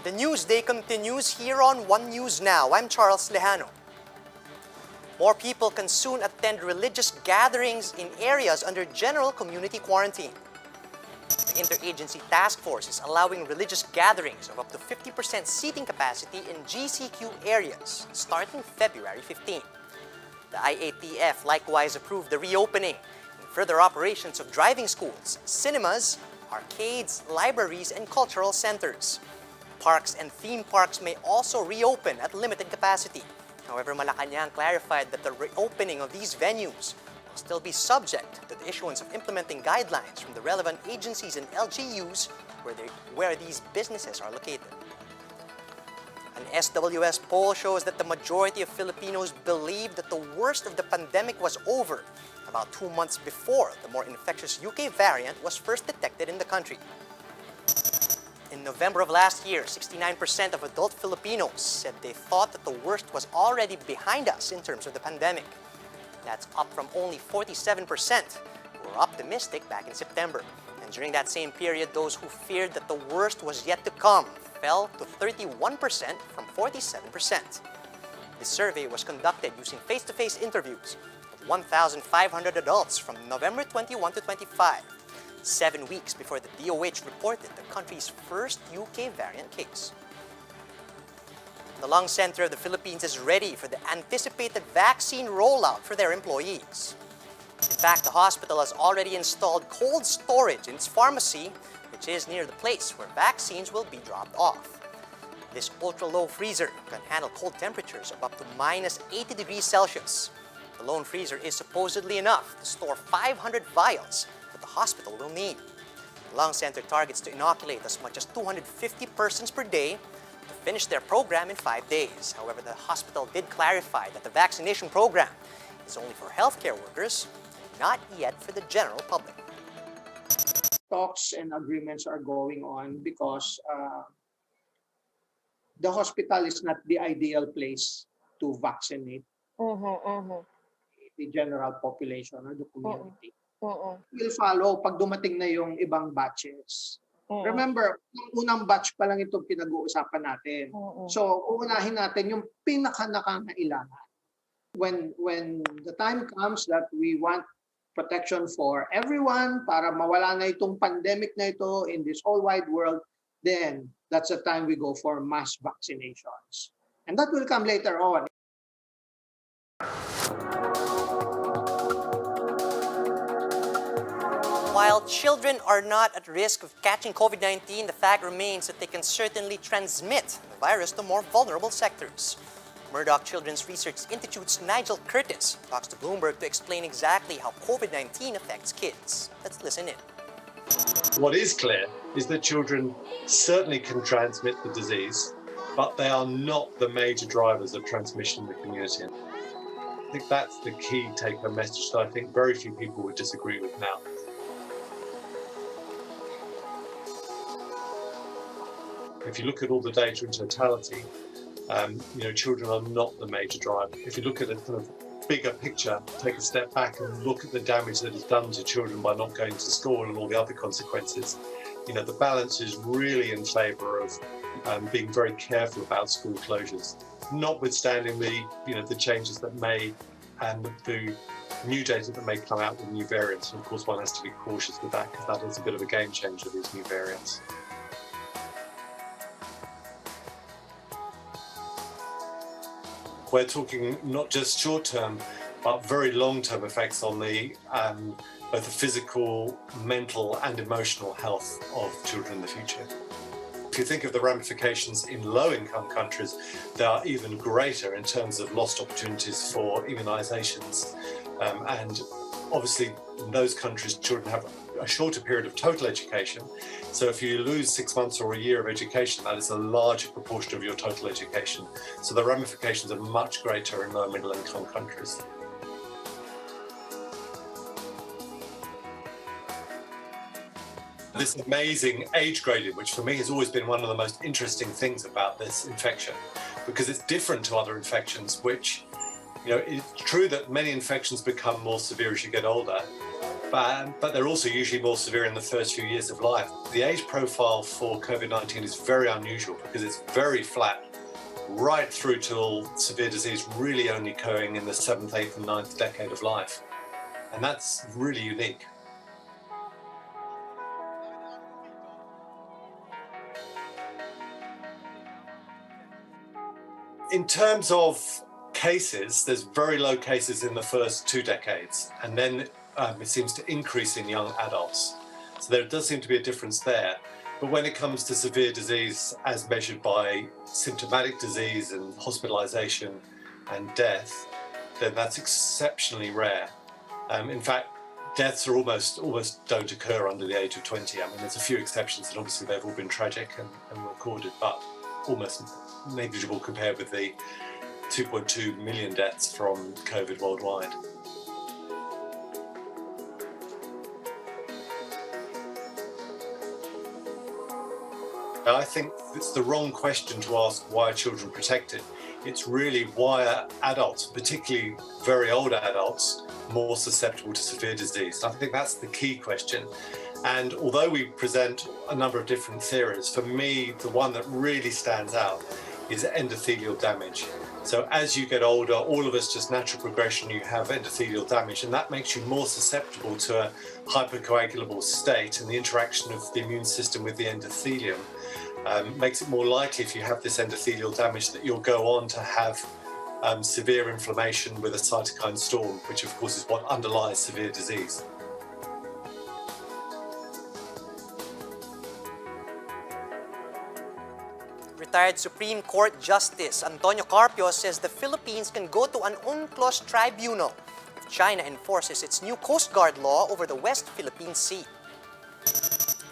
The news day continues here on One News Now. I'm Charles Lejano. More people can soon attend religious gatherings in areas under general community quarantine. The Interagency Task Force is allowing religious gatherings of up to 50% seating capacity in GCQ areas starting February 15. The IATF likewise approved the reopening and further operations of driving schools, cinemas, arcades, libraries, and cultural centers. Parks and theme parks may also reopen at limited capacity. However, Malacanang clarified that the reopening of these venues will still be subject to the issuance of implementing guidelines from the relevant agencies and LGUs where these businesses are located. An SWS poll shows that the majority of Filipinos believe that the worst of the pandemic was over about 2 months before the more infectious UK variant was first detected in the country. In November of last year, 69% of adult Filipinos said they thought that the worst was already behind us in terms of the pandemic. That's up from only 47% who were optimistic back in September. And during that same period, those who feared that the worst was yet to come fell to 31% from 47%. This survey was conducted using face-to-face interviews of 1,500 adults from November 21 to 25. 7 weeks before the DOH reported the country's first UK variant case. The Lung Center of the Philippines is ready for the anticipated vaccine rollout for their employees. In fact, the hospital has already installed cold storage in its pharmacy, which is near the place where vaccines will be dropped off. This ultra-low freezer can handle cold temperatures of up to minus 80 degrees Celsius. The lone freezer is supposedly enough to store 500 vials that the hospital will need. The Lung Center targets to inoculate as much as 250 persons per day to finish their program in 5 days. However, the hospital did clarify that the vaccination program is only for healthcare workers, not yet for the general public. Talks and agreements are going on because the hospital is not the ideal place to vaccinate the general population or the community. Will follow pag dumating na yung ibang batches. Remember, yung unang batch pa lang itong pinag-uusapan natin. So, uunahin natin yung pinaka-nakangailangan. When the time comes that we want protection for everyone para mawala na itong pandemic na ito in this whole wide world, then that's the time we go for mass vaccinations. And that will come later on. While children are not at risk of catching COVID-19, the fact remains that they can certainly transmit the virus to more vulnerable sectors. Murdoch Children's Research Institute's Nigel Curtis talks to Bloomberg to explain exactly how COVID-19 affects kids. Let's listen in. What is clear is that children certainly can transmit the disease, but they are not the major drivers of transmission in the community. I think that's the key take-home message that I think very few people would disagree with now. If you look at all the data in totality, children are not the major driver. If you look at a kind of bigger picture, take a step back and look at the damage that is done to children by not going to school and all the other consequences, the balance is really in favour of being very careful about school closures, notwithstanding the changes that may and the new data that may come out with new variants. And of course, one has to be cautious with that because that is a bit of a game changer, these new variants. We're talking not just short-term, but very long-term effects on both the physical, mental and emotional health of children in the future. If you think of the ramifications in low-income countries, they are even greater in terms of lost opportunities for immunizations. And obviously, in those countries, children have a shorter period of total education. So if you lose 6 months or a year of education, that is a larger proportion of your total education. So the ramifications are much greater in low and middle income countries. This amazing age grading, which for me has always been one of the most interesting things about this infection, because it's different to other infections, which, it's true that many infections become more severe as you get older, but they're also usually more severe in the first few years of life. The age profile for COVID-19 is very unusual because it's very flat, right through till severe disease really only occurring in the 7th, 8th and 9th decade of life. And that's really unique. In terms of cases, there's very low cases in the first 2 decades, and then it seems to increase in young adults. So there does seem to be a difference there. But when it comes to severe disease as measured by symptomatic disease and hospitalization and death, then that's exceptionally rare. In fact, deaths are almost don't occur under the age of 20. I mean, there's a few exceptions, and obviously they've all been tragic and recorded, but almost negligible compared with the 2.2 million deaths from COVID worldwide. I think it's the wrong question to ask why are children protected. It's really why are adults, particularly very old adults, more susceptible to severe disease. I think that's the key question. And although we present a number of different theories, for me, the one that really stands out is endothelial damage. So as you get older, all of us, just natural progression, you have endothelial damage, and that makes you more susceptible to a hypercoagulable state, and the interaction of the immune system with the endothelium makes it more likely, if you have this endothelial damage, that you'll go on to have severe inflammation with a cytokine storm, which of course is what underlies severe disease. Retired Supreme Court Justice Antonio Carpio says the Philippines can go to an UNCLOS tribunal if China enforces its new Coast Guard law over the West Philippine Sea.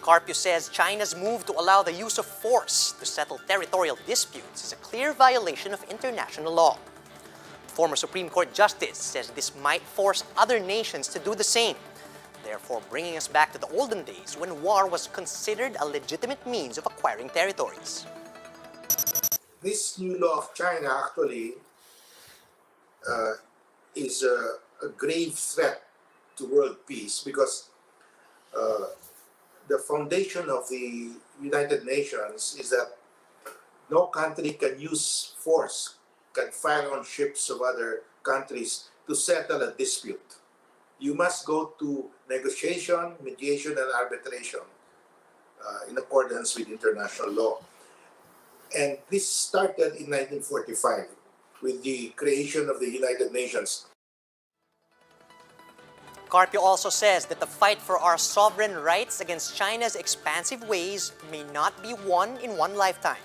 Carpio says China's move to allow the use of force to settle territorial disputes is a clear violation of international law. The former Supreme Court Justice says this might force other nations to do the same, therefore bringing us back to the olden days when war was considered a legitimate means of acquiring territories. This new law of China actually is a grave threat to world peace, because the foundation of the United Nations is that no country can use force, can fire on ships of other countries to settle a dispute. You must go to negotiation, mediation, and arbitration in accordance with international law. And this started in 1945 with the creation of the United Nations. Carpio also says that the fight for our sovereign rights against China's expansive ways may not be won in one lifetime.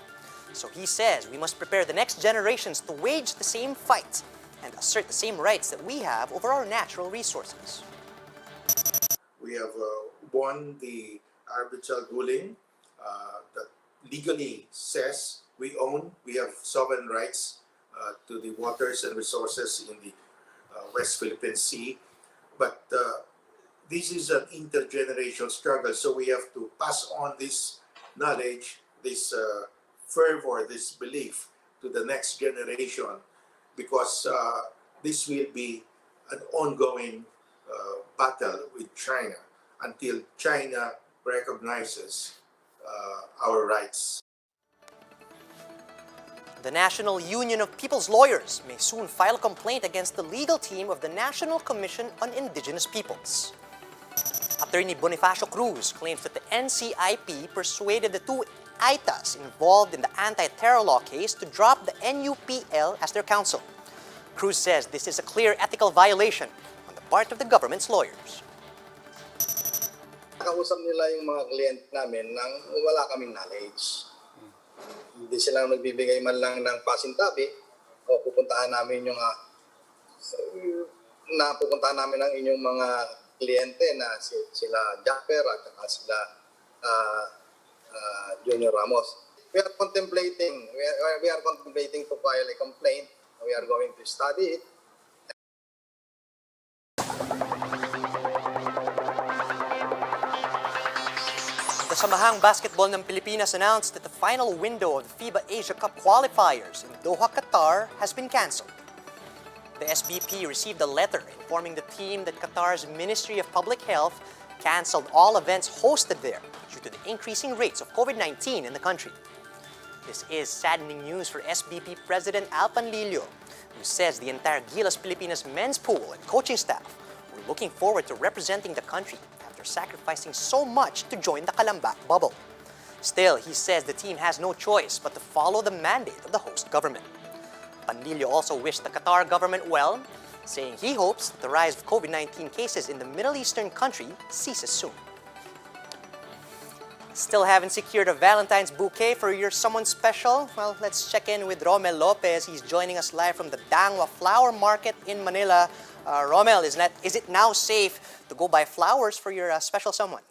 So he says we must prepare the next generations to wage the same fight and assert the same rights that we have over our natural resources. We have won the arbitral ruling that legally says we have sovereign rights to the waters and resources in the West Philippine Sea. But this is an intergenerational struggle, so we have to pass on this knowledge, this fervor, this belief to the next generation, because this will be an ongoing battle with China until China recognizes our rights. The National Union of People's Lawyers may soon file a complaint against the legal team of the National Commission on Indigenous Peoples. Attorney Bonifacio Cruz claims that the NCIP persuaded the two ITAs involved in the anti-terror law case to drop the NUPL as their counsel. Cruz says this is a clear ethical violation on the part of the government's lawyers. Nakausap nila yung mga kliyente namin nang wala kaming knowledge. Hindi sila nagbibigay man lang ng pasintabi o pupuntahan namin yung napupuntahan namin ang inyong mga kliyente na sila Jacker at sila Junior Ramos. We are contemplating to file a complaint. We are going to study it. The Samahang Basketball ng Pilipinas announced that the final window of the FIBA Asia Cup qualifiers in Doha, Qatar has been cancelled. The SBP received a letter informing the team that Qatar's Ministry of Public Health canceled all events hosted there due to the increasing rates of COVID-19 in the country. This is saddening news for SBP President Alpan Lillo, who says the entire Gilas Pilipinas men's pool and coaching staff were looking forward to representing the country after sacrificing so much to join the Kalambak bubble. Still, he says the team has no choice but to follow the mandate of the host government. Panlilio also wished the Qatar government well, saying he hopes the rise of COVID-19 cases in the Middle Eastern country ceases soon. Still haven't secured a Valentine's bouquet for your someone special? Well, let's check in with Romel Lopez. He's joining us live from the Dangwa Flower Market in Manila. Romel, is it now safe to go buy flowers for your special someone?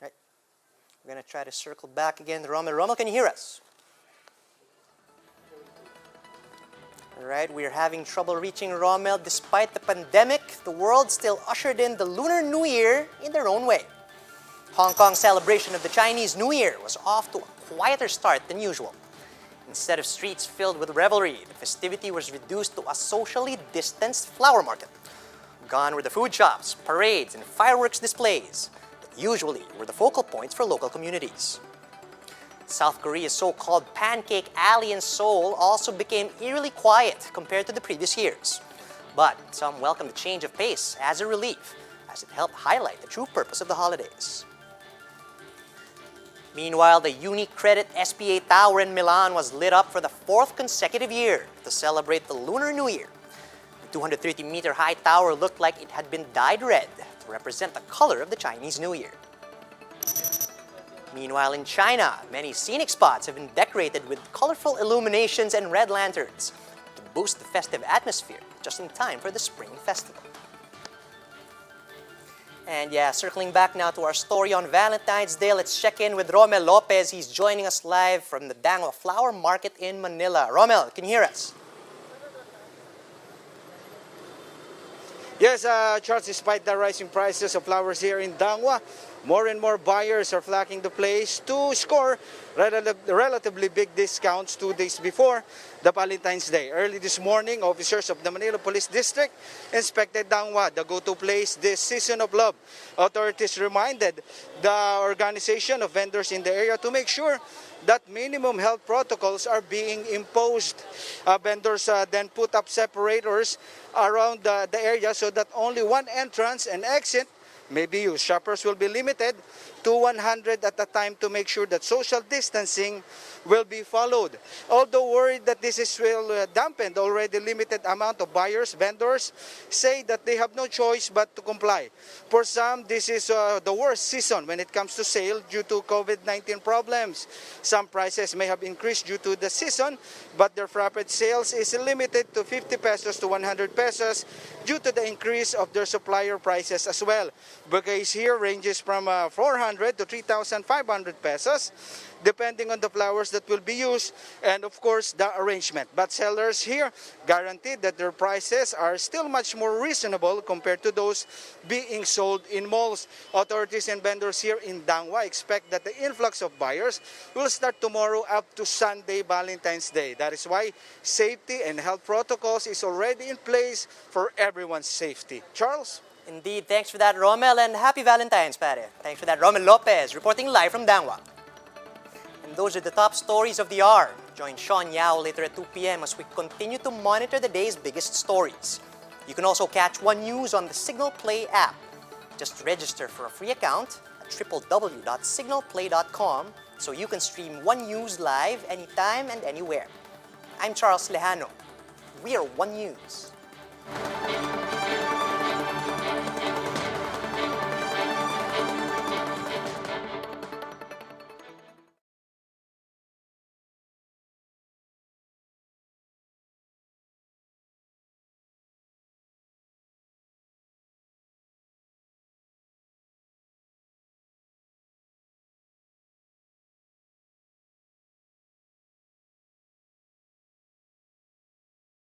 Right. We're going to try to circle back again to Romel. Romel, can you hear us? All right, we're having trouble reaching Romel. Despite the pandemic, the world still ushered in the Lunar New Year in their own way. Hong Kong's celebration of the Chinese New Year was off to a quieter start than usual. Instead of streets filled with revelry, the festivity was reduced to a socially distanced flower market. Gone were the food shops, parades, and fireworks displays that usually were the focal points for local communities. South Korea's so-called Pancake Alley in Seoul also became eerily quiet compared to the previous years. But some welcomed the change of pace as a relief, as it helped highlight the true purpose of the holidays. Meanwhile, the UniCredit SPA Tower in Milan was lit up for the 4th consecutive year to celebrate the Lunar New Year. The 230-meter-high tower looked like it had been dyed red to represent the color of the Chinese New Year. Meanwhile, in China, many scenic spots have been decorated with colorful illuminations and red lanterns to boost the festive atmosphere just in time for the Spring Festival. And yeah, circling back now to our story on Valentine's Day, let's check in with Romel Lopez. He's joining us live from the Dangwa Flower Market in Manila. Romel, can you hear us? Yes, Charles, despite the rising prices of flowers here in Dangwa, more and more buyers are flocking the place to score relatively big discounts 2 days before the Valentine's Day. Early this morning, officers of the Manila Police District inspected Dangwa, the go-to place this season of love. Authorities reminded the organization of vendors in the area to make sure that minimum health protocols are being imposed. Vendors then put up separators around the area so that only one entrance and exit may be used. Shoppers will be limited to 100 at a time to make sure that social distancing will be followed. Although worried that this will dampen the already limited amount of buyers, vendors say that they have no choice but to comply. For some, this is the worst season when it comes to sale due to COVID-19 problems. Some prices may have increased due to the season, but their rapid sales is limited to 50 pesos to 100 pesos due to the increase of their supplier prices as well. Bouquets here ranges from 400 to 3,500 pesos, depending on the flowers that will be used and of course the arrangement. But sellers here guaranteed that their prices are still much more reasonable compared to those being sold in malls. Authorities and vendors here in Dangwa expect that the influx of buyers will start tomorrow up to Sunday, Valentine's Day. That is why safety and health protocols is already in place for everyone's safety. Charles? Indeed, thanks for that, Romel, and happy Valentine's, pare. Thanks for that, Romel Lopez, reporting live from Dangwa. And those are the top stories of the hour. Join Sean Yao later at 2 p.m. as we continue to monitor the day's biggest stories. You can also catch One News on the Signal Play app. Just register for a free account at www.signalplay.com so you can stream One News live anytime and anywhere. I'm Charles Lejano. We are One News.